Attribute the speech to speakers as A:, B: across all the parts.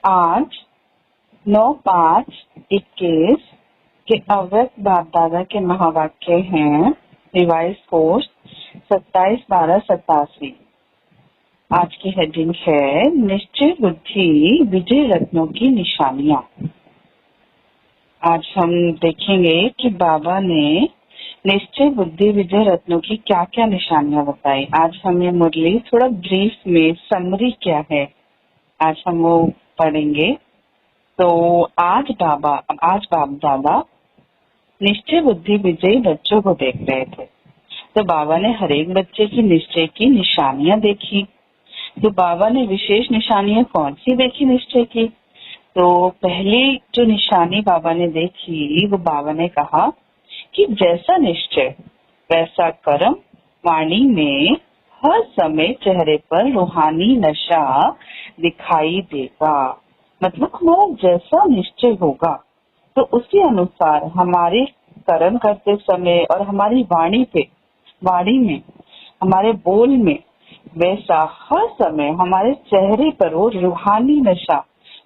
A: आज 9/5/21 के अव्यक्त बाप दादा के महावाक्य हैं। Revise course 27/12/87। आज की हेडिंग है निश्चय बुद्धि विजय रत्नों की निशानियां। आज हम देखेंगे कि बाबा ने निश्चय बुद्धि विजय रत्नों की क्या क्या निशानियां बताई। आज हम ये मुरली थोड़ा ब्रीफ में समरी क्या है आज हम वो पढ़ेंगे। तो आज बाप दादा निश्चय बुद्धि विजयी बच्चों को देख रहे थे। तो बाबा ने हर एक बच्चे की निश्चय की निशानियां देखी। तो बाबा ने विशेष निशानियां कौन सी देखी निश्चय की? तो पहली जो निशानी बाबा ने देखी वो बाबा ने कहा कि जैसा निश्चय वैसा कर्म। वाणी में हर समय चेहरे पर रूहानी नशा दिखाई देगा। मतलब हमारा जैसा निश्चय होगा तो उसी अनुसार हमारे कर्म करते समय और हमारी वाणी में हमारे बोल में वैसा हर समय हमारे चेहरे पर वो रूहानी नशा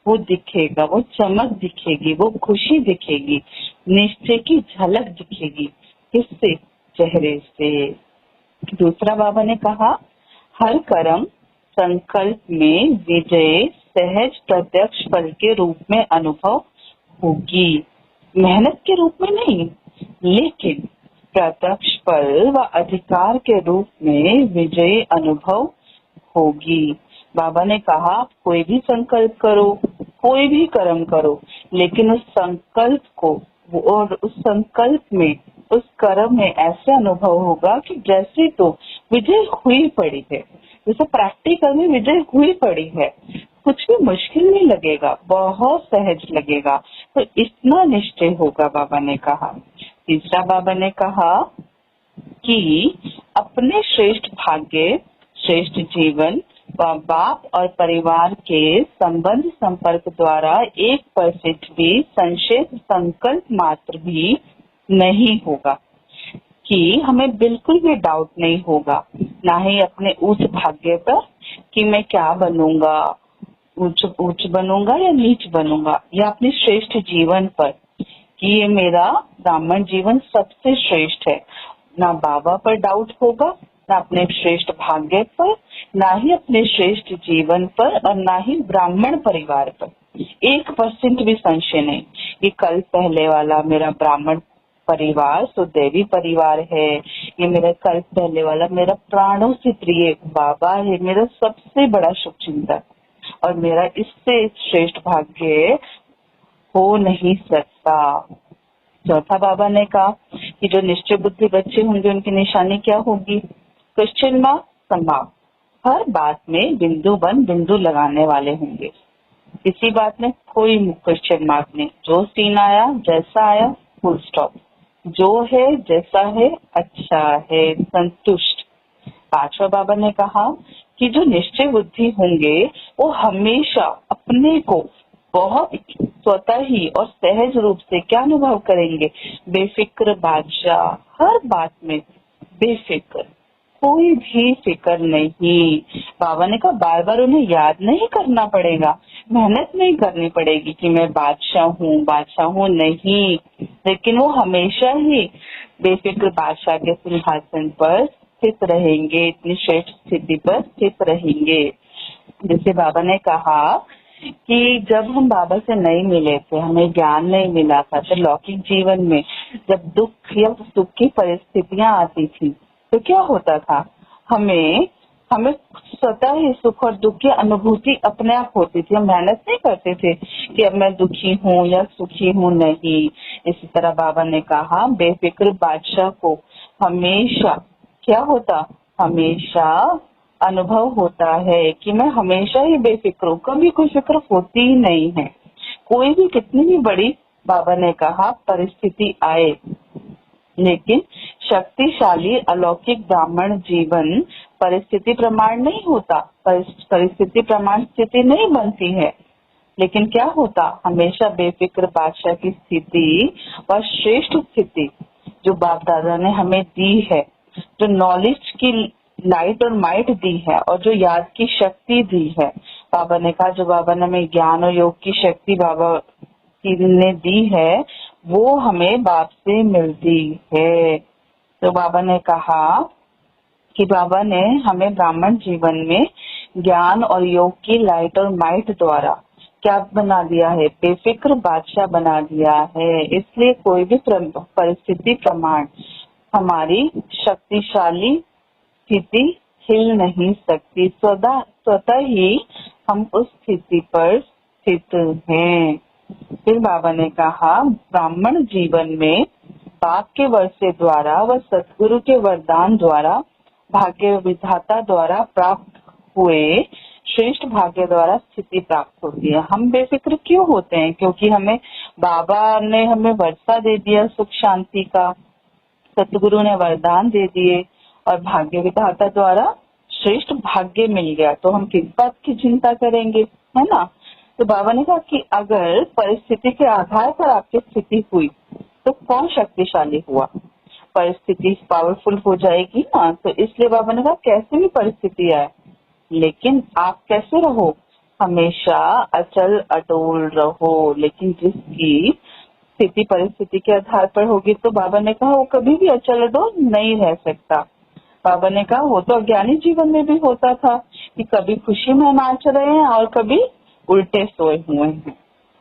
A: वो दिखेगा, वो चमक दिखेगी, वो खुशी दिखेगी, निश्चय की झलक दिखेगी। किससे? चेहरे से। दूसरा बाबा ने कहा हर कर्म संकल्प में विजय सहज प्रत्यक्ष फल के रूप में अनुभव होगी। मेहनत के रूप में नहीं, लेकिन प्रत्यक्ष फल व अधिकार के रूप में विजय अनुभव होगी। बाबा ने कहा कोई भी संकल्प करो, कोई भी कर्म करो, लेकिन उस संकल्प को और उस संकल्प में उस कर्म में ऐसे अनुभव होगा कि जैसे तो विजय हुई पड़ी है, जैसे प्रैक्टिकल में विजय हुई पड़ी है। कुछ भी मुश्किल नहीं लगेगा, बहुत सहज लगेगा। तो इतना निश्चय होगा बाबा ने कहा। तीसरा बाबा ने कहा कि अपने श्रेष्ठ भाग्य, श्रेष्ठ जीवन व बाप और परिवार के संबंध संपर्क द्वारा 1% भी संशय संकल्प मात्र भी नहीं होगा, कि हमें बिल्कुल भी डाउट नहीं होगा, ना ही अपने उच्च भाग्य पर कि मैं क्या बनूंगा, उच्च बनूंगा या नीच बनूंगा, या अपने श्रेष्ठ जीवन पर कि ये मेरा ब्राह्मण जीवन सबसे श्रेष्ठ है। ना बाबा पर डाउट होगा, ना अपने श्रेष्ठ भाग्य पर, ना ही अपने श्रेष्ठ जीवन पर, और ना ही ब्राह्मण परिवार पर 1% भी संशय नहीं। ये कल पहले वाला मेरा ब्राह्मण परिवार सुदैवी परिवार है, ये मेरा कल पहले वाला मेरा प्राणों से प्रिय बाबा है, मेरा सबसे बड़ा शुभचिंतक, और मेरा इससे श्रेष्ठ भाग्य हो नहीं सकता। चौथा बाबा ने कहा कि जो निश्चय बुद्धि बच्चे होंगे उनकी निशानी क्या होगी? क्वेश्चन मार्क संभाव। हर बात में बिंदु लगाने वाले होंगे। किसी बात में कोई क्वेश्चन मार्क नहीं, जो सीन आया जैसा आया फुल स्टॉप, जो है जैसा है अच्छा है, संतुष्ट। पांचवा बाबा ने कहा कि जो निश्चय बुद्धि होंगे वो हमेशा अपने को बहुत स्वतः ही और सहज रूप से क्या अनुभव करेंगे? बेफिक्र बादशाह। हर बात में बेफिक्र, कोई भी फिक्र नहीं। बाबा ने कहा बार बार उन्हें याद नहीं करना पड़ेगा, मेहनत नहीं करनी पड़ेगी कि मैं बादशाह हूँ नहीं, लेकिन वो हमेशा ही बेफिक्र बादशाह के सिंहासन पर स्थित रहेंगे, इतनी श्रेष्ठ स्थिति पर स्थित रहेंगे। जैसे बाबा ने कहा कि जब हम बाबा से नहीं मिले थे, हमें ज्ञान नहीं मिला था, तो लौकिक जीवन में जब दुख या सुख की परिस्थितियां आती थी तो क्या होता था? हमें स्वतः ही सुख और दुख की अनुभूति अपने आप होती थी। हम मेहनत नहीं करते थे कि अब मैं दुखी हूँ या सुखी हूँ, नहीं। इसी तरह बाबा ने कहा बेफिक्र बादशाह को हमेशा क्या होता? हमेशा अनुभव होता है कि मैं हमेशा ही बेफिक्र हूँ, कभी कोई फिक्र होती ही नहीं है। कोई भी कितनी भी बड़ी बाबा ने कहा परिस्थिति आए, लेकिन शक्तिशाली अलौकिक ब्राह्मण जीवन परिस्थिति प्रमाण नहीं होता, परिस्थिति प्रमाण स्थिति नहीं बनती है, लेकिन क्या होता? हमेशा बेफिक्र बादशाह की स्थिति व श्रेष्ठ स्थिति जो बाप दादा ने हमें दी है, जो नॉलेज की लाइट और माइट दी है, और जो याद की शक्ति दी है, बाबा ने कहा जो बाबा ने हमें ज्ञान और योग की शक्ति बाबा की ने दी है वो हमें बाप से मिलती है। तो बाबा ने कहा कि बाबा ने हमें ब्राह्मण जीवन में ज्ञान और योग की लाइट और माइट द्वारा क्या बना दिया है, बेफिक्र बादशाह बना दिया है। इसलिए कोई भी परिस्थिति प्रमाण हमारी शक्तिशाली स्थिति हिल नहीं सकती, स्वतः ही हम उस स्थिति पर स्थित हैं। फिर बाबा ने कहा ब्राह्मण जीवन में बाप के वर्षे द्वारा व सतगुरु के वरदान द्वारा भाग्य विधाता द्वारा प्राप्त हुए श्रेष्ठ भाग्य द्वारा स्थिति प्राप्त होती है। हम बेफिक्र क्यों होते हैं? क्योंकि हमें बाबा ने हमें वर्षा दे दिया सुख शांति का, सतगुरु ने वरदान दे दिए और भाग्य विधाता द्वारा श्रेष्ठ भाग्य मिल गया, तो हम किस बात की चिंता करेंगे, है ना। तो बाबा ने कहा कि अगर परिस्थिति के आधार पर आपकी स्थिति हुई तो कौन शक्तिशाली हुआ, परिस्थिति पावरफुल हो जाएगी ना। तो इसलिए बाबा ने कहा कैसे भी परिस्थिति आए लेकिन आप कैसे रहो, हमेशा अचल अटोल रहो। लेकिन जिसकी स्थिति परिस्थिति के आधार पर होगी तो बाबा ने कहा वो कभी भी अचल अटोल नहीं रह सकता। बाबा ने कहा वो तो अज्ञानी जीवन में भी होता था कि कभी खुशी में नाच रहे हैं और कभी उल्टे सोए हुए हैं।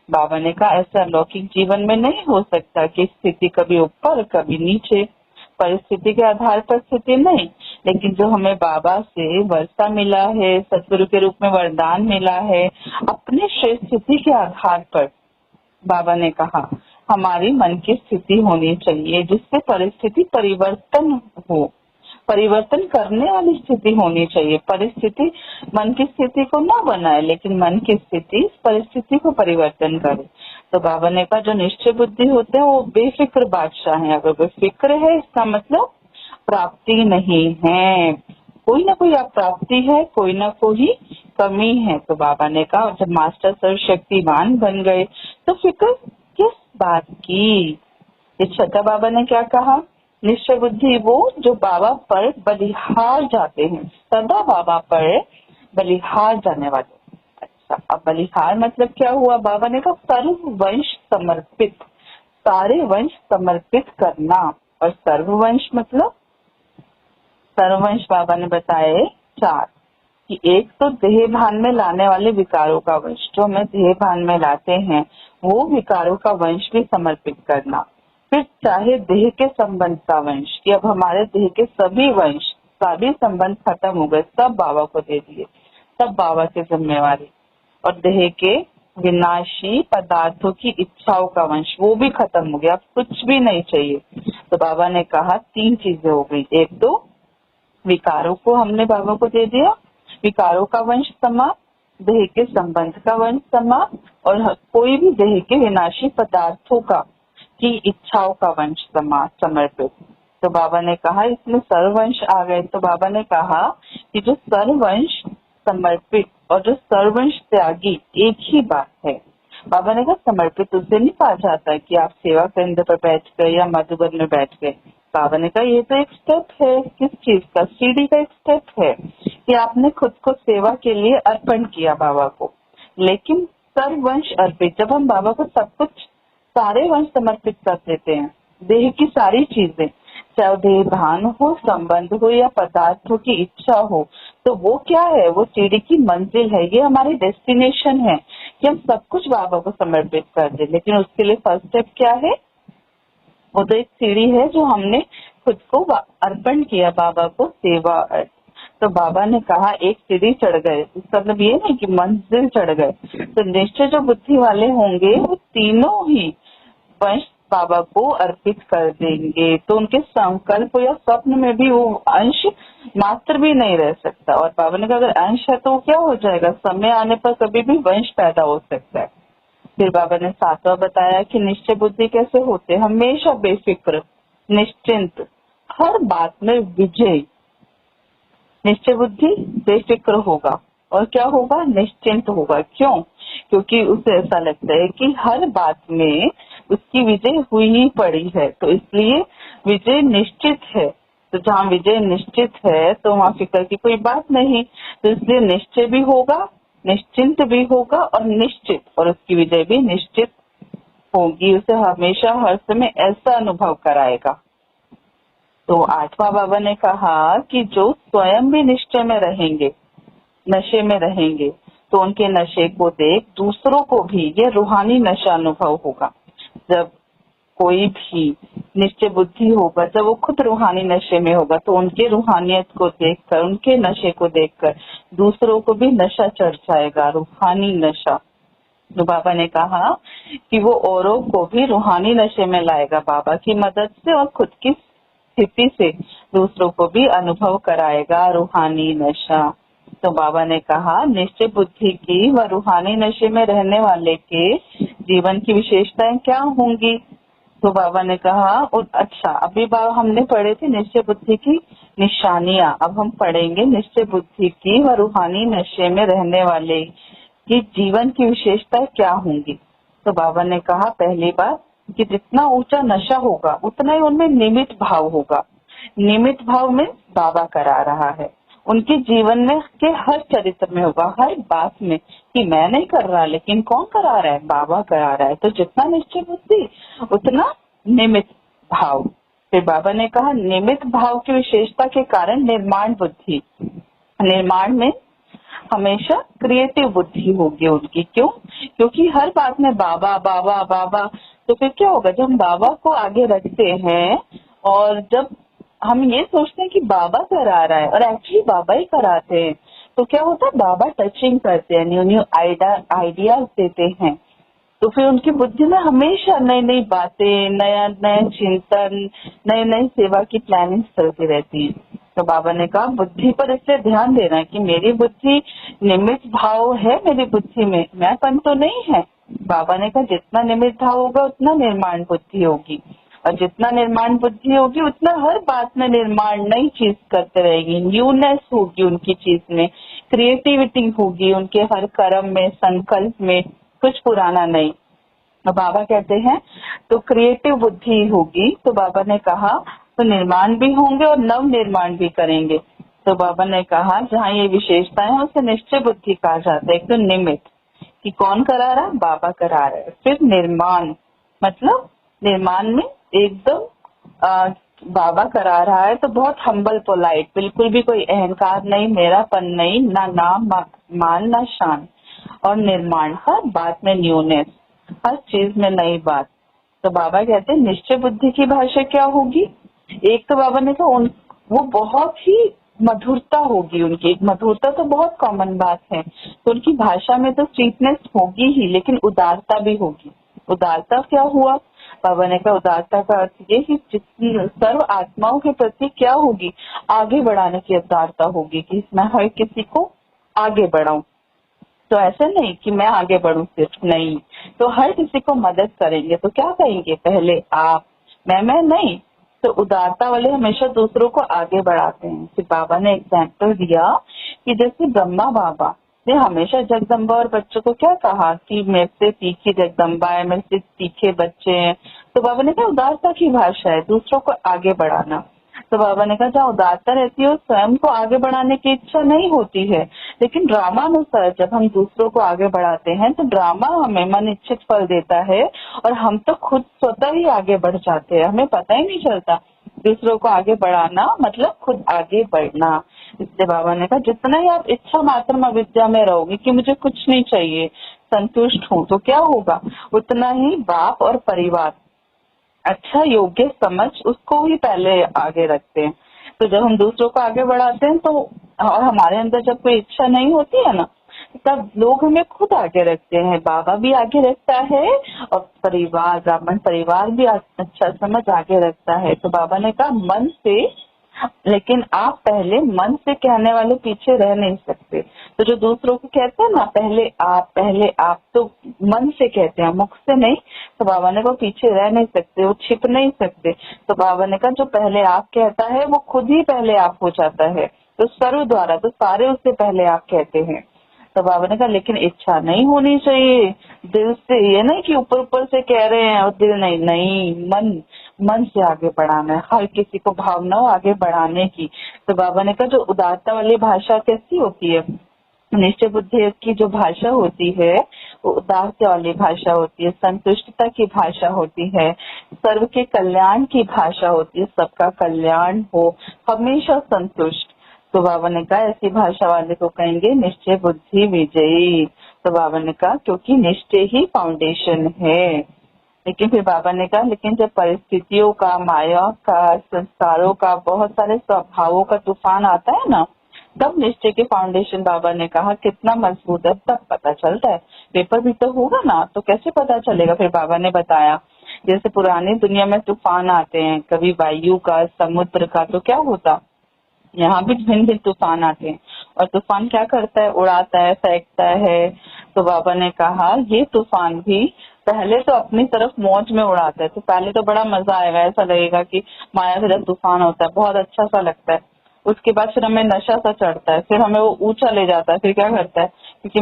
A: बाबा ने कहा ऐसा अलौकिक जीवन में नहीं हो सकता कि स्थिति कभी ऊपर कभी नीचे, परिस्थिति के आधार पर स्थिति नहीं। लेकिन जो हमें बाबा से वर्षा मिला है, सतगुरु के रूप में वरदान मिला है, अपने श्रेष्ठ स्थिति के आधार पर बाबा ने कहा हमारी मन की स्थिति होनी चाहिए जिससे परिस्थिति परिवर्तन हो, परिवर्तन करने वाली स्थिति होनी चाहिए। परिस्थिति मन की स्थिति को ना बनाए लेकिन मन की स्थिति परिस्थिति को परिवर्तन करे। तो बाबा ने कहा जो निश्चय बुद्धि होते हैं वो बेफिक्र बादशाह हैं। अगर बेफिक्र है इसका मतलब प्राप्ति नहीं है, कोई ना कोई प्राप्ति है, कोई ना कोई कमी है। तो बाबा ने कहा जब मास्टर सर्वशक्तिमान बन गए तो फिक्र किस बात की। ये छठा बाबा ने क्या कहा, निश्चय बुद्धि वो जो बाबा पर बलिहार जाते हैं, सदा बाबा पर बलिहार जाने वाले। अच्छा, अब बलिहार मतलब क्या हुआ? बाबा ने कहा सर्व वंश समर्पित, सारे वंश समर्पित करना। और सर्ववंश मतलब सर्ववंश बाबा ने बताए चार कि एक तो देह भान में लाने वाले विकारों का वंश, जो हमें देह भान में लाते हैं वो विकारों का वंश भी समर्पित करना। फिर चाहे देह के संबंध का वंश कि अब हमारे देह के सभी वंश सभी संबंध खत्म हो गए, सब बाबा को दे दिए, सब बाबा की जिम्मेवारी। और देह के विनाशी पदार्थों की इच्छाओं का वंश वो भी खत्म हो गया, अब कुछ भी नहीं चाहिए। तो बाबा ने कहा तीन चीजें हो गई, एक तो विकारों को हमने बाबा को दे दिया, विकारों का वंश समाप्त, देह के संबंध का वंश समाप्त, और कोई भी देह के विनाशी पदार्थों का की इच्छाओं का वंश समर्पित। तो बाबा ने कहा इसमें सर्ववंश आ गए। तो बाबा ने कहा कि जो सर्ववंश समर्पित और जो सर्ववंश त्यागी एक ही बात है। बाबा ने कहा समर्पित उससे नहीं कहा जाता कि आप सेवा केंद्र पर बैठ गए या मधुबन में बैठ गए। बाबा ने कहा ये तो एक स्टेप है, किस चीज का? सीढ़ी का एक स्टेप है कि आपने खुद को सेवा के लिए अर्पण किया बाबा को। लेकिन सर्ववंश अर्पित, जब हम बाबा को सब कुछ सारे वंश समर्पित कर देते हैं, देह की सारी चीजें, चाहे देह भान हो, संबंध हो या पदार्थों की इच्छा हो, तो वो क्या है? वो सीढ़ी की मंजिल है, ये हमारी डेस्टिनेशन है कि हम सब कुछ बाबा को समर्पित कर दे। लेकिन उसके लिए फर्स्ट स्टेप क्या है? वो तो एक सीढ़ी है जो हमने खुद को अर्पण किया बाबा को सेवा। तो बाबा ने कहा एक सीढ़ी चढ़ गए, इसका मतलब ये नहीं कि मंजिल चढ़ गए। तो निश्चय जो बुद्धि वाले होंगे वो तीनों ही वंश बाबा को अर्पित कर देंगे, तो उनके संकल्प या स्वप्न में भी वो अंश मात्र भी नहीं रह सकता। और बाबा ने कहा अगर अंश है तो क्या हो जाएगा? समय आने पर कभी भी वंश पैदा हो सकता है। फिर बाबा ने सातवां बताया कि निश्चय बुद्धि कैसे होते, हमेशा बेफिक्र, निश्चिंत, हर बात में विजयी। निश्चय बुद्धि बेफिक्र होगा और क्या होगा? निश्चिंत होगा। क्यों? क्योंकि उसे ऐसा लगता है कि हर बात में उसकी विजय हुई ही पड़ी है, तो इसलिए विजय निश्चित है। तो जहाँ विजय निश्चित है तो वहाँ फिक्र की कोई बात नहीं, तो इसलिए निश्चय भी होगा निश्चिंत भी होगा और निश्चित, और उसकी विजय भी निश्चित होगी। उसे हमेशा हर समय ऐसा अनुभव कराएगा। तो आठवां बाबा ने कहा कि जो स्वयं भी निश्चय में रहेंगे, नशे में रहेंगे, तो उनके नशे को देख दूसरों को भी ये रूहानी नशा अनुभव होगा। जब कोई भी निश्चय बुद्धि होगा, जब वो खुद रूहानी नशे में होगा, तो उनके रूहानियत को देखकर, उनके नशे को देखकर दूसरों को भी नशा चढ़ जाएगा, रूहानी नशा। तो बाबा ने कहा कि वो औरों को भी रूहानी नशे में लाएगा बाबा की मदद से, और खुद की स्थिति से दूसरों को भी अनुभव कराएगा रूहानी नशा। तो बाबा ने कहा निश्चय बुद्धि की व रूहानी नशे में रहने वाले के जीवन की विशेषताएं क्या होंगी। तो बाबा ने कहा और अच्छा, अभी बाबा हमने पढ़े थे निश्चय बुद्धि की निशानियां, अब हम पढ़ेंगे निश्चय बुद्धि की व रूहानी नशे में रहने वाले की जीवन की विशेषताएं क्या होंगी। तो बाबा ने कहा पहली बात कि जितना ऊंचा नशा होगा उतना ही उनमें निमित्त भाव होगा। निमित्त भाव में बाबा करा रहा है, उनके जीवन में के हर चरित्र में होगा, हर बात में, कि मैं नहीं कर रहा, लेकिन कौन करा रहा है, बाबा करा रहा है। तो जितना निश्चय बुद्धि उतना निमित्त भाव। फिर बाबा ने कहा निमित्त भाव की विशेषता के कारण निर्माण बुद्धि, निर्माण में हमेशा क्रिएटिव बुद्धि होगी उनकी। क्यों? क्योंकि हर बात में बाबा बाबा बाबा। तो फिर क्या होगा, जब हम बाबा को आगे रखते हैं और जब हम ये सोचते हैं कि बाबा करा रहा है और एक्चुअली बाबा ही कराते हैं, तो क्या होता है, बाबा टचिंग करते हैं, न्यू न्यू आइडियाज देते हैं। तो फिर उनकी बुद्धि में हमेशा नई नई बातें, नया नया चिंतन, नई नई सेवा की प्लानिंग चलती रहती है। तो बाबा ने कहा बुद्धि पर इसलिए ध्यान देना कि मेरी बुद्धि निमित्त भाव है, मेरी बुद्धि में मैंपन तो नहीं है। बाबा ने कहा जितना निमित्त भाव होगा उतना निर्माण बुद्धि होगी, और जितना निर्माण बुद्धि होगी उतना हर बात में निर्माण, नई चीज करते रहेगी, न्यूनेस होगी उनकी चीज में, क्रिएटिविटी होगी उनके हर कर्म में, संकल्प में, कुछ पुराना नहीं। तो बाबा कहते हैं तो क्रिएटिव बुद्धि होगी। तो बाबा ने कहा तो निर्माण भी होंगे और नव निर्माण भी करेंगे। तो बाबा ने कहा जहाँ ये विशेषताएं हैं उसे निश्चय बुद्धि कहा जाता है। एक तो निमित्त कि कौन करा रहा है, बाबा करा रहा है। फिर निर्माण, मतलब निर्माण में एकदम बाबा करा रहा है, तो बहुत हम्बल पोलाइट, बिल्कुल भी कोई अहंकार नहीं, मेरापन नहीं, ना नाम मान ना शान। और निर्माण हर बात में न्यूनेस, हर चीज में नई बात। तो बाबा कहते हैं निश्चय बुद्धि की भाषा क्या होगी। एक तो बाबा ने कहा वो बहुत ही मधुरता होगी उनकी। एक मधुरता तो बहुत कॉमन बात है, तो उनकी भाषा में तो स्वीटनेस होगी ही, लेकिन उदारता भी होगी। उदारता क्या हुआ, बाबा ने कहा उदारता का अर्थ ये कि जितनी सर्व आत्माओं के प्रति क्या होगी, आगे बढ़ाने की उदारता होगी कि मैं हर किसी को आगे बढ़ाऊं। तो ऐसे नहीं कि मैं आगे बढ़ूं सिर्फ, नहीं, तो हर किसी को मदद करेंगे। तो क्या कहेंगे, पहले आप, मैं नहीं। तो उदारता वाले हमेशा दूसरों को आगे बढ़ाते हैं। फिर बाबा ने एग्जाम्पल दिया कि जैसे ब्रह्मा बाबा ने हमेशा जगदम्बा और बच्चों को क्या कहा कि मेरे से तीखी जगदम्बा है, मेरे से तीखे बच्चे हैं। तो बाबा ने कहा उदारता की भाषा है दूसरों को आगे बढ़ाना। तो बाबा ने कहा जहाँ उदारता रहती है स्वयं को आगे बढ़ाने की इच्छा नहीं होती है, लेकिन ड्रामा अनुसार जब हम दूसरों को आगे बढ़ाते हैं तो ड्रामा हमें मन इच्छित फल देता है, और हम तो खुद स्वतः ही आगे बढ़ जाते हैं, हमें पता ही नहीं चलता। दूसरों को आगे बढ़ाना मतलब खुद आगे बढ़ना। इसलिए बाबा ने कहा जितना ही आप इच्छा मात्र अविद्या में रहोगे कि मुझे कुछ नहीं चाहिए, संतुष्ट हूँ, तो क्या होगा, उतना ही बाप और परिवार अच्छा योग्य समझ उसको ही पहले आगे रखते हैं। तो जब हम दूसरों को आगे बढ़ाते हैं तो, और हमारे अंदर जब कोई इच्छा नहीं होती है ना, तब लोग हमें खुद आगे रखते हैं। बाबा भी आगे रखता है और परिवार, ब्राह्मण परिवार भी अच्छा समझ आगे रखता है। तो बाबा ने कहा मन से, लेकिन आप पहले मन से कहने वाले पीछे रह नहीं सकते। तो जो दूसरों को कहते हैं ना पहले आप तो मन से कहते हैं, मुख से नहीं। तो बाबा ने कहा पीछे रह नहीं सकते, वो छिप नहीं सकते। तो बाबा ने कहा जो पहले आप कहता है वो खुद ही पहले आप हो जाता है, तो सर्व द्वारा, तो सारे उससे पहले आप कहते हैं। तो बाबा ने कहा लेकिन इच्छा नहीं होनी चाहिए दिल से, ये नहीं कि ऊपर ऊपर से कह रहे हैं और दिल नहीं, मन से आगे बढ़ाना है, हर किसी को भावनाओं आगे बढ़ाने की। तो बाबा ने कहा जो उदारता वाली भाषा कैसी होती है, निश्चय बुद्धि की जो भाषा होती है वो उदारता वाली भाषा होती है, संतुष्टता की भाषा होती है, सर्व के कल्याण की भाषा होती है, सबका कल्याण हो, हमेशा संतुष्ट। तो बाबा ने कहा ऐसी भाषा वाले को कहेंगे निश्चय बुद्धि विजयी। तो बाबा ने कहा क्योंकि निश्चय ही फाउंडेशन है। लेकिन फिर बाबा ने कहा लेकिन जब परिस्थितियों का, माया का, संस्कारों का, बहुत सारे स्वभावों का तूफान आता है ना, तब निश्चय के फाउंडेशन बाबा ने कहा कितना मजबूत है तब पता चलता है। पेपर भी तो होगा ना, तो कैसे पता चलेगा। फिर बाबा ने बताया जैसे पुरानी दुनिया में तूफान आते हैं, कभी वायु का, समुद्र का, तो क्या होता, यहाँ भी भिन्न भिन्न तूफान आते हैं और तूफान क्या करता है, उड़ाता है, फेंकता है। तो बाबा ने कहा ये तूफान भी पहले तो अपनी तरफ मौज में उड़ाता है, तो पहले तो बड़ा मजा आएगा, ऐसा लगेगा कि माया से जब तूफान होता है बहुत अच्छा सा लगता है। उसके बाद फिर हमें नशा सा चढ़ता है, फिर हमें वो ऊंचा ले जाता है, फिर क्या करता है, क्योंकि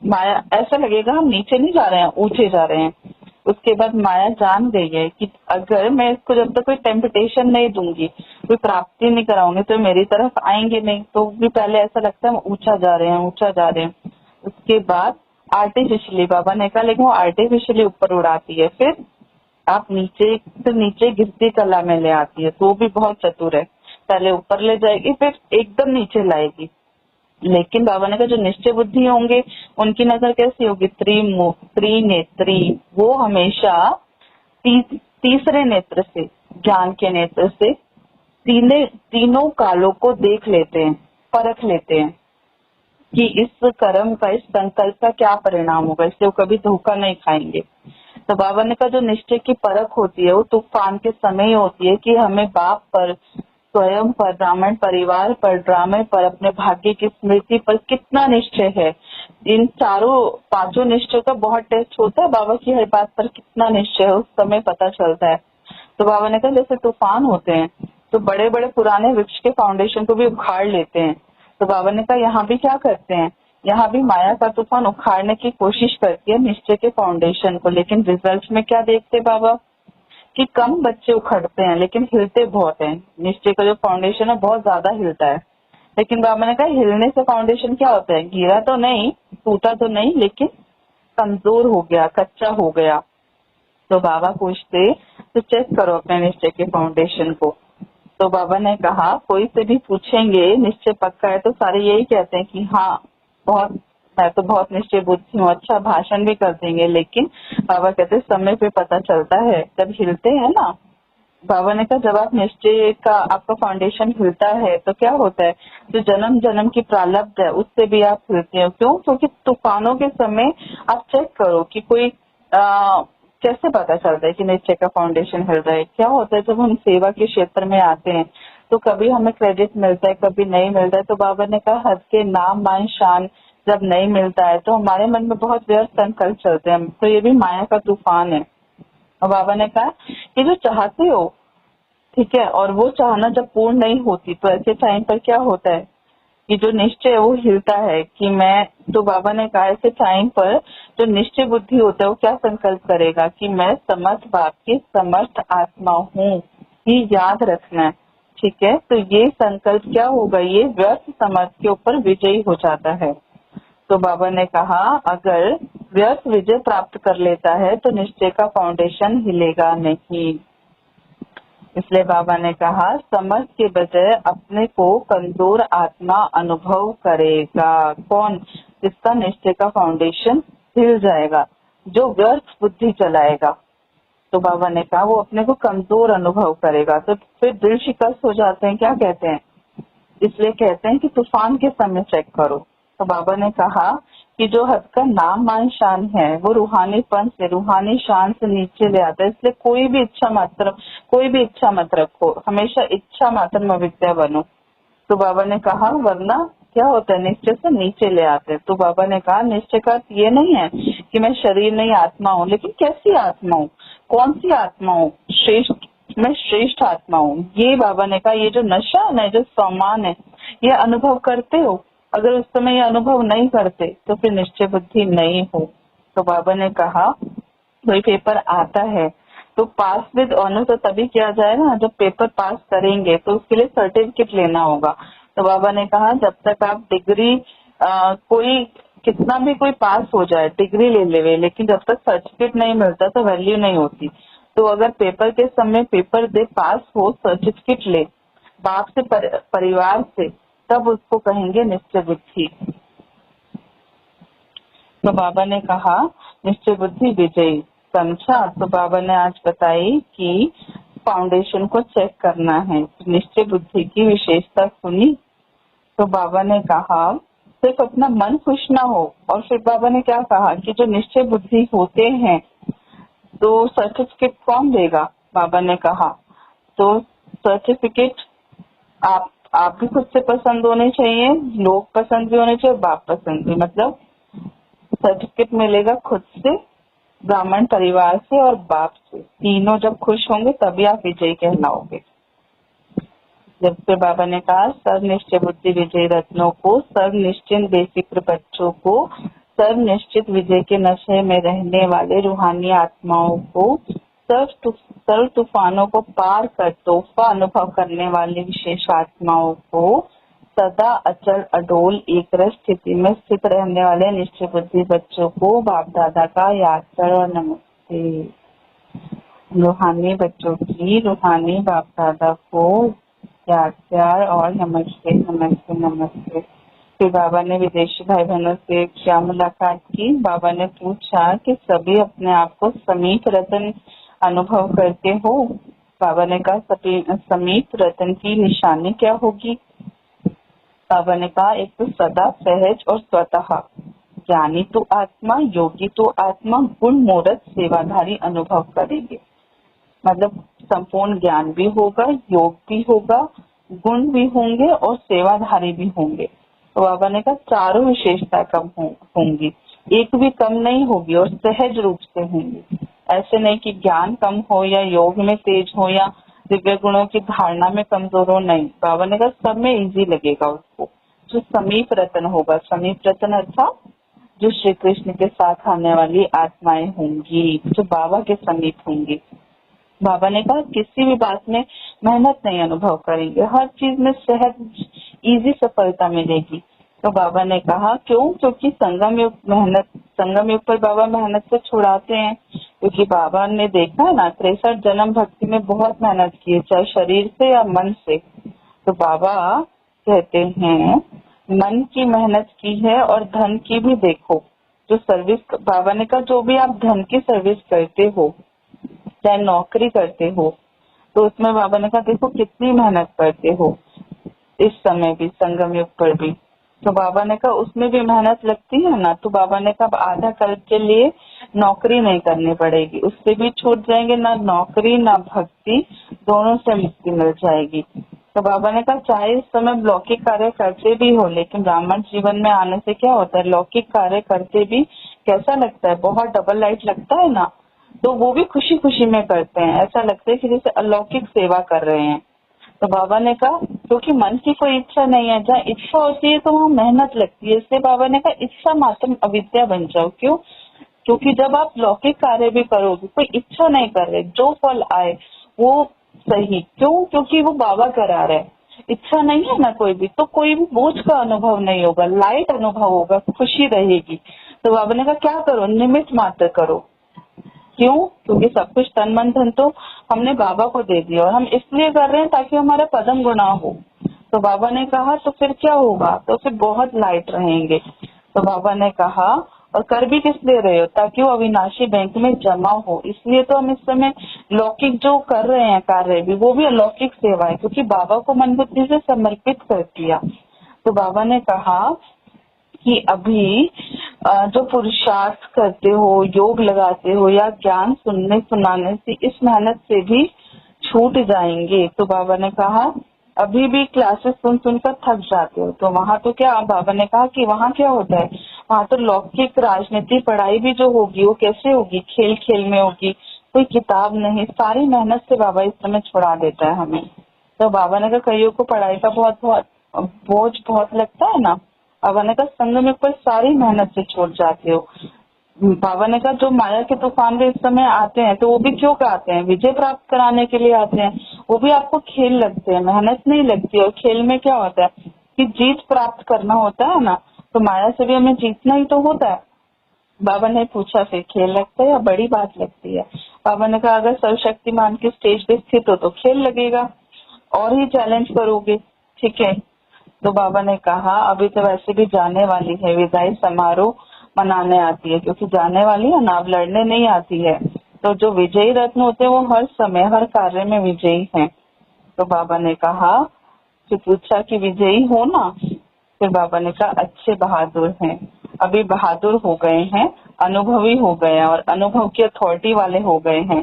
A: माया ऐसा लगेगा हम नीचे नहीं जा रहे हैं, ऊंचे जा रहे हैं। उसके बाद माया जान गई है कि अगर मैं इसको जब तक कोई टेम्पटेशन नहीं दूंगी, कोई प्राप्ति नहीं कराऊंगी, तो मेरी तरफ आएंगे नहीं। तो भी पहले ऐसा लगता है हम ऊंचा जा रहे हैं, ऊंचा जा रहे हैं। उसके बाद आर्टिफिशियली बाबा ने कहा लेकिन वो आर्टिफिशियली ऊपर उड़ाती है, फिर आप नीचे से नीचे गिरती कला में ले आती है। तो वो भी बहुत चतुर है, पहले ऊपर ले जाएगी फिर एकदम नीचे लाएगी। लेकिन बाबा ने कहा जो निश्चय बुद्धि होंगे उनकी नजर कैसी होगी, त्रिनेत्री, वो हमेशा तीसरे नेत्र से, ज्ञान के नेत्र से तीनों कालों को देख लेते हैं, परख लेते हैं कि इस कर्म का, इस संकल्प का क्या परिणाम होगा, इससे वो कभी धोखा नहीं खाएंगे। तो बाबा ने कहा जो निश्चय की परख होती है वो तूफान के समय ही होती है कि हमें बाप पर, स्वयं पर, ब्राह्मण परिवार पर, ड्रामे पर, अपने भाग्य की स्मृति पर कितना निश्चय है। इन पांचों निश्चय का बहुत टेस्ट होता है, बाबा की हर बात पर कितना निश्चय है उस समय पता चलता है। तो बाबा ने कहा जैसे तूफान होते हैं तो बड़े बड़े पुराने वृक्ष के फाउंडेशन को भी उखाड़ लेते हैं। तो बाबा ने कहा यहाँ भी क्या करते हैं, यहाँ भी माया का तूफान उखाड़ने की कोशिश करती है निश्चय के फाउंडेशन को। लेकिन रिजल्ट में क्या देखते बाबा कि कम बच्चे उखड़ते हैं लेकिन हिलते बहुत हैं। निश्चय का जो फाउंडेशन है बहुत ज्यादा हिलता है। लेकिन बाबा ने कहा हिलने से फाउंडेशन क्या होता है, गिरा तो नहीं, टूटा तो नहीं, लेकिन कमजोर हो गया, कच्चा हो गया। तो बाबा पूछते तो चेक करो अपने निश्चय के फाउंडेशन को। तो बाबा ने कहा कोई से भी पूछेंगे निश्चय पक्का है तो सारे यही कहते हैं कि हाँ बहुत, मैं तो बहुत निश्चय बुद्धि हूँ, अच्छा भाषण भी कर देंगे। लेकिन बाबा कहते समय पे पता चलता है जब हिलते हैं ना। बाबा ने कहा जब आप निश्चय का, आपका फाउंडेशन हिलता है तो क्या होता है, जो जन्म जन्म की प्रारब्ध है उससे भी आप हिलते हो। क्यों, क्योंकि तूफानों के समय आप चेक करो कि कोई कैसे पता चलता है कि निश्चय का फाउंडेशन हिल रहा है। क्या होता है जब हम सेवा के क्षेत्र में आते हैं तो कभी हमें क्रेडिट मिलता है, कभी नहीं मिलता है। तो बाबा ने कहा हद के नाम मान शान जब नहीं मिलता है तो हमारे मन में बहुत व्यर्थ संकल्प चलते हैं। तो ये भी माया का तूफान है। और बाबा ने कहा कि जो चाहते हो, ठीक है, और वो चाहना जब पूर्ण नहीं होती तो ऐसे टाइम पर क्या होता है कि जो निश्चय है वो हिलता है कि मैं, तो बाबा ने कहा ऐसे टाइम पर जो निश्चय बुद्धि होता है वो क्या संकल्प करेगा कि मैं समर्थ बाप की समर्थ आत्मा हूँ, ये याद रखना है। ठीक है, तो ये संकल्प क्या होगा, ये व्यर्थ समर्थ के ऊपर विजयी हो जाता है। तो बाबा ने कहा अगर व्यर्थ विजय प्राप्त कर लेता है तो निश्चय का फाउंडेशन हिलेगा नहीं। इसलिए बाबा ने कहा समझ के बजाय अपने को कमजोर आत्मा अनुभव करेगा। कौन, जिसका निश्चय का फाउंडेशन हिल जाएगा, जो व्यर्थ बुद्धि चलाएगा। तो बाबा ने कहा वो अपने को कमजोर अनुभव करेगा। तो फिर दिल शिकस्त हो जाते हैं, क्या कहते हैं, इसलिए कहते हैं कि तूफान के समय चेक करो। तो बाबा ने कहा कि जो हद का नाम मान शान है वो रूहानीपन से, रूहानी शान से नीचे ले आता है। इसलिए कोई भी इच्छा मत रखो, हमेशा इच्छा मात्र में विद्या बनो। तो बाबा ने कहा वरना क्या होता है, निश्चय से नीचे ले आते हैं। तो बाबा ने कहा निश्चय का ये नहीं है कि मैं शरीर नहीं आत्मा हूँ, लेकिन कैसी आत्मा हूँ, कौन सी आत्मा हूँ, मैं श्रेष्ठ आत्मा हूँ। ये बाबा ने कहा ये जो नशा है ना, जो सम्मान है, ये अनुभव करते हो। अगर उस समय ये अनुभव नहीं करते तो फिर निश्चय बुद्धि नहीं हो। तो बाबा ने कहा कोई पेपर आता है तो पास विद ऑनर तो तभी किया जाएगा जब पेपर पास करेंगे, तो उसके लिए सर्टिफिकेट लेना होगा। तो बाबा ने कहा जब तक आप डिग्री कोई कितना भी कोई पास हो जाए, डिग्री ले लेवे, लेकिन जब तक सर्टिफिकेट नहीं मिलता तो वैल्यू नहीं होती। तो अगर पेपर के समय पेपर दे, पास हो, सर्टिफिकेट ले बाप से, परिवार से, तब उसको कहेंगे निश्चय बुद्धि। तो बाबा ने कहा निश्चय बुद्धि विजयी, समझा? तो बाबा ने आज बताई कि फाउंडेशन को चेक करना है। निश्चय बुद्धि की विशेषता सुनी तो बाबा ने कहा सिर्फ अपना मन खुश ना हो। और फिर बाबा ने क्या कहा कि जो निश्चय बुद्धि होते हैं तो सर्टिफिकेट कौन देगा? बाबा ने कहा तो सर्टिफिकेट आप भी खुद से पसंद होने चाहिए, लोग पसंद भी होने चाहिए, बाप पसंद भी। मतलब सर्टिफिकेट मिलेगा खुद से, ब्राह्मण परिवार से और बाप से। तीनों जब खुश होंगे तभी आप विजयी कहलाओगे। जब फिर बाबा ने कहा सर्व निश्चय बुद्धि विजयी रत्नों को, सर्व निश्चिंत बेफिक्र बच्चों को, सर्व निश्चित विजय के नशे में रहने वाले रूहानी आत्माओं को, सर्व तूफानों को पार कर तोहफा अनुभव करने वाली विशेष आत्माओं को, सदा अचल अडोल एक रस स्थिति में स्थित रहने वाले निश्चय बुद्धि बच्चों को बाप दादा का याद कर और नमस्ते। रूहानी बच्चों की रूहानी बाप दादा को याद प्यार और नमस्ते नमस्ते नमस्ते। फिर बाबा ने विदेशी भाई बहनों से क्या मुलाकात की? बाबा ने पूछा कि सभी अपने आप को समीप रतन अनुभव करते हो? बाबा ने कहा समीप रतन की निशानी क्या होगी? बाबा ने कहा एक तो सदा सहज और स्वतः ज्ञानी तो आत्मा, योगी तो आत्मा, गुण मूर्त सेवाधारी अनुभव करेंगे। मतलब संपूर्ण ज्ञान भी होगा, योग भी होगा, गुण भी होंगे और सेवाधारी भी होंगे। तो बाबा ने कहा चारों विशेषता कम होंगी, एक भी कम नहीं होगी और सहज रूप से होंगी। ऐसे नहीं कि ज्ञान कम हो या योग में तेज हो या दिव्य गुणों की धारणा में कमजोर हो, नहीं। बाबा ने कहा सब में इजी लगेगा उसको। जो समीप रतन होगा, समीप रतन अर्थात जो श्री कृष्ण के साथ आने वाली आत्माएं होंगी, जो बाबा के समीप होंगी। बाबा ने कहा किसी भी बात में मेहनत नहीं अनुभव करेंगे, हर चीज में सहज इजी सफलता मिलेगी। तो बाबा ने कहा क्यों? क्योंकि संगम युग पर बाबा मेहनत से छुड़ाते हैं। क्योंकि बाबा ने देखा ना 63 जन्म भक्ति में बहुत मेहनत की है, चाहे शरीर से या मन से। तो बाबा कहते हैं मन की मेहनत की है और धन की भी देखो। जो सर्विस, बाबा ने कहा जो भी आप धन की सर्विस करते हो, चाहे नौकरी करते हो, तो उसमें बाबा ने कहा देखो कितनी मेहनत करते हो, इस समय भी संगम युग पर भी। तो बाबा ने कहा उसमें भी मेहनत लगती है ना। तो बाबा ने कहा आधा कल्प के लिए नौकरी नहीं करनी पड़ेगी, उससे भी छूट जाएंगे, ना नौकरी ना भक्ति, दोनों से मुक्ति मिल जाएगी। तो बाबा ने कहा चाहे इस समय लौकिक कार्य करते भी हो, लेकिन ब्राह्मण जीवन में आने से क्या होता है, लौकिक कार्य करते भी कैसा लगता है, बहुत डबल लाइट लगता है ना। तो वो भी खुशी खुशी में करते हैं, ऐसा लगता है कि जैसे अलौकिक सेवा कर रहे हैं। तो बाबा ने कहा क्योंकि मन की कोई इच्छा नहीं है, जहाँ इच्छा होती है तो वहाँ मेहनत लगती है। इसलिए बाबा ने कहा इच्छा मात्र अविद्या बन जाओ। क्यों? क्योंकि जब आप लौकिक कार्य भी करोगे, कोई इच्छा नहीं कर रहे, जो फल आए वो सही। क्यों? क्योंकि वो बाबा करा रहे। इच्छा नहीं है ना कोई भी, तो कोई भी बोझ का अनुभव नहीं होगा, लाइट अनुभव होगा, खुशी रहेगी। तो बाबा ने कहा क्या करो, निमित्त मात्र करो। क्यों? क्योंकि सब कुछ तन मन धन तो हमने बाबा को दे दिया और हम इसलिए कर रहे हैं ताकि हमारा पदम गुना हो। तो बाबा ने कहा तो फिर क्या होगा, तो फिर बहुत लाइट रहेंगे। तो बाबा ने कहा और कर भी किस लिए रहे हो, ताकि वो अविनाशी बैंक में जमा हो। इसलिए तो हम इस समय लौकिक जो कर रहे हैं कार्य भी, वो भी अलौकिक सेवा है, क्योंकि बाबा को मन बुद्धि से समर्पित कर दिया। तो बाबा ने कहा कि अभी जो पुरुषार्थ करते हो, योग लगाते हो या ज्ञान सुनने सुनाने से इस मेहनत से भी छूट जाएंगे। तो बाबा ने कहा अभी भी क्लासेस सुन सुनकर थक जाते हो, तो वहाँ तो क्या, बाबा ने कहा कि वहाँ क्या होता है, वहाँ तो लौकिक राजनीति पढ़ाई भी जो होगी वो कैसे होगी, खेल खेल में होगी, कोई किताब नहीं, सारी मेहनत से बाबा इस समय छुड़ा देता है हमें। तो बाबा ने कहा कईयों को पढ़ाई का बहुत बोझ बहुत लगता है ना। बाबा ने कहा संगम युग पर सारी मेहनत से छूट जाते हो। बाबा ने कहा जो माया के तूफान में इस समय आते हैं तो वो भी क्यों आते हैं, विजय प्राप्त कराने के लिए आते हैं। वो भी आपको खेल लगते हैं, मेहनत नहीं लगती। और खेल में क्या होता है कि जीत प्राप्त करना होता है ना, तो माया से भी हमें जीतना ही तो होता है। बाबा ने पूछा फिर खेल लगता है या बड़ी बात लगती है? बाबा ने कहा अगर सर्वशक्तिमान के स्टेज पे स्थित हो तो खेल लगेगा और ही चैलेंज करोगे, ठीक है। तो बाबा ने कहा अभी तो वैसे भी जाने वाली है, विदाई समारोह मनाने आती है, क्योंकि जाने वाली है ना, अब लड़ने नहीं आती है। तो जो विजयी रत्न होते हैं वो हर समय हर कार्य में विजयी हैं। तो बाबा ने कहा, फिर पूछा कि विजयी हो ना? फिर बाबा ने कहा अच्छे बहादुर हैं, अभी बहादुर हो गए हैं, अनुभवी हो गए हैं और अनुभव की अथॉरिटी वाले हो गए हैं।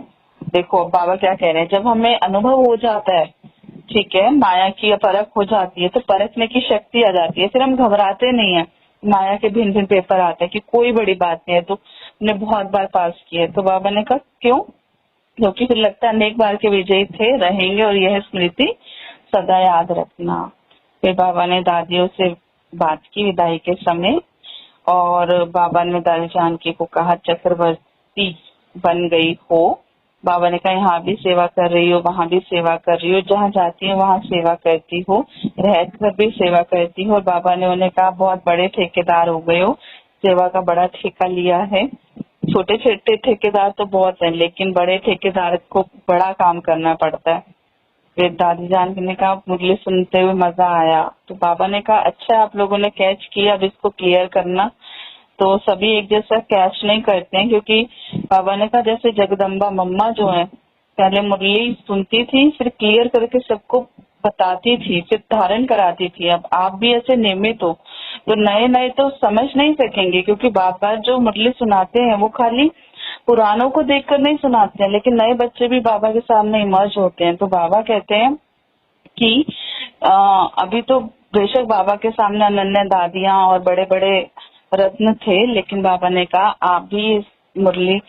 A: देखो अब बाबा क्या कह रहे हैं, जब हमें अनुभव हो जाता है, ठीक है, माया की परख हो जाती है तो परखने की शक्ति आ जाती है, फिर हम घबराते नहीं है। माया के भिन्न भिन्न पेपर आते हैं कि कोई बड़ी बात नहीं है, तो हमने बहुत बार पास किया। तो बाबा ने कहा क्यों? क्योंकि फिर लगता है अनेक बार के विजयी थे, रहेंगे और यह स्मृति सदा याद रखना। फिर बाबा ने दादियों से बात की विदाई के समय, और बाबा ने दादी जानकी को कहा चक्रवर्ती बन गई हो। बाबा ने कहा यहाँ भी सेवा कर रही हो, वहाँ भी सेवा कर रही हो, जहाँ जाती हो वहाँ सेवा करती हो, रहकर भी सेवा करती हो। और बाबा ने उन्हें कहा बहुत बड़े ठेकेदार हो गए हो, सेवा का बड़ा ठेका लिया है। छोटे छोटे ठेकेदार तो बहुत हैं, लेकिन बड़े ठेकेदार को बड़ा काम करना पड़ता है। फिर दादी जान ने कहा मुरली सुनते हुए मजा आया। तो बाबा ने कहा अच्छा आप लोगों ने कैच किया, अब इसको क्लियर करना। तो सभी एक जैसा कैच नहीं करते हैं, क्योंकि बाबा ने कहा जैसे जगदम्बा मम्मा जो है पहले मुरली सुनती थी, फिर क्लियर करके सबको बताती थी, फिर धारण कराती थी। अब आप भी ऐसे नियमित हो तो नए नए तो समझ नहीं सकेंगे, क्योंकि बाबा जो मुरली सुनाते हैं वो खाली पुरानों को देखकर नहीं सुनाते हैं, लेकिन नए बच्चे भी बाबा के सामने इमर्ज होते हैं। तो बाबा कहते हैं कि अभी तो बेशक बाबा के सामने अनन्या दादियां और बड़े बड़े रत्न थे, लेकिन बाबा ने कहा आप भी इस मुरली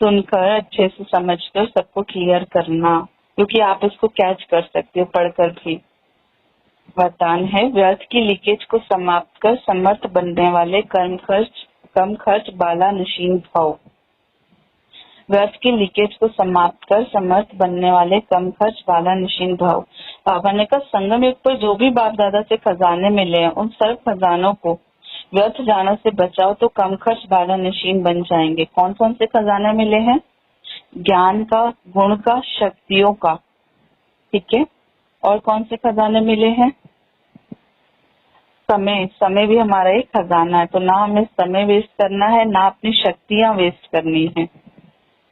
A: सुनकर अच्छे से समझकर सबको क्लियर करना, क्योंकि आप इसको कैच कर सकते हो पढ़कर भी। वरदान है व्यर्थ की लीकेज को समाप्त कर समर्थ बनने वाले कम खर्च बाला नशीन भाव। व्यर्थ की लीकेज को समाप्त कर समर्थ बनने वाले कम खर्च वाला निशीन भाव। बाबा ने कहा संगम युग पर जो भी बाप दादा से खजाने मिले हैं उन सर्व खजानों को व्यर्थ जाने से बचाओ तो कम खर्च वाला निशीन बन जाएंगे। कौन कौन से खजाने मिले हैं? ज्ञान का, गुण का, शक्तियों का, ठीक है। और कौन से खजाने मिले हैं? समय भी हमारा एक खजाना है, तो ना हमें समय वेस्ट करना है ना अपनी शक्तियां वेस्ट करनी है,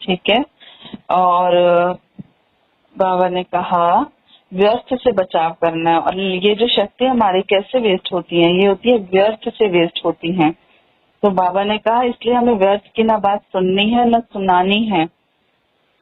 A: ठीक है। और बाबा ने कहा व्यर्थ से बचाव करना है, और ये जो शक्ति हमारी कैसे वेस्ट होती है, ये होती है व्यर्थ से वेस्ट होती हैं। तो बाबा ने कहा इसलिए हमें व्यर्थ की ना बात सुननी है ना सुनानी है।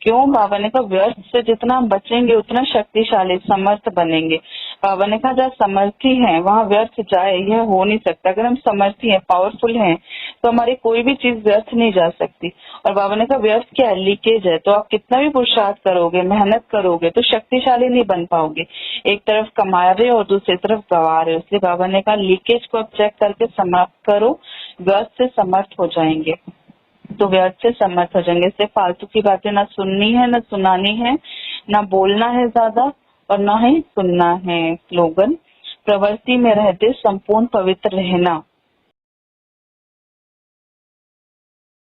A: क्यों? बाबा ने कहा व्यर्थ से जितना हम बचेंगे उतना शक्तिशाली समर्थ बनेंगे। बाबा ने कहा जहाँ समर्थी है वहाँ व्यर्थ जाए, यह हो नहीं सकता। अगर हम समर्थी हैं, पावरफुल हैं, तो हमारी कोई भी चीज व्यर्थ नहीं जा सकती। और बाबा ने कहा व्यर्थ क्या है? लीकेज है। तो आप कितना भी पुरुषार्थ करोगे, मेहनत करोगे, तो शक्तिशाली नहीं बन पाओगे। एक तरफ कमा रहे और दूसरी तरफ गवा रहे। इसलिए बाबा ने कहा लीकेज को आप चेक करके समाप्त करो, व्यर्थ से समर्थ हो जाएंगे, तो व्यर्थ से समर्थ हो जाएंगे। इससे फालतू की बातें ना सुननी है ना सुनानी है, ना बोलना है ज्यादा और ना ही सुनना है। स्लोगन प्रवृत्ति में रहते संपूर्ण पवित्र रहना।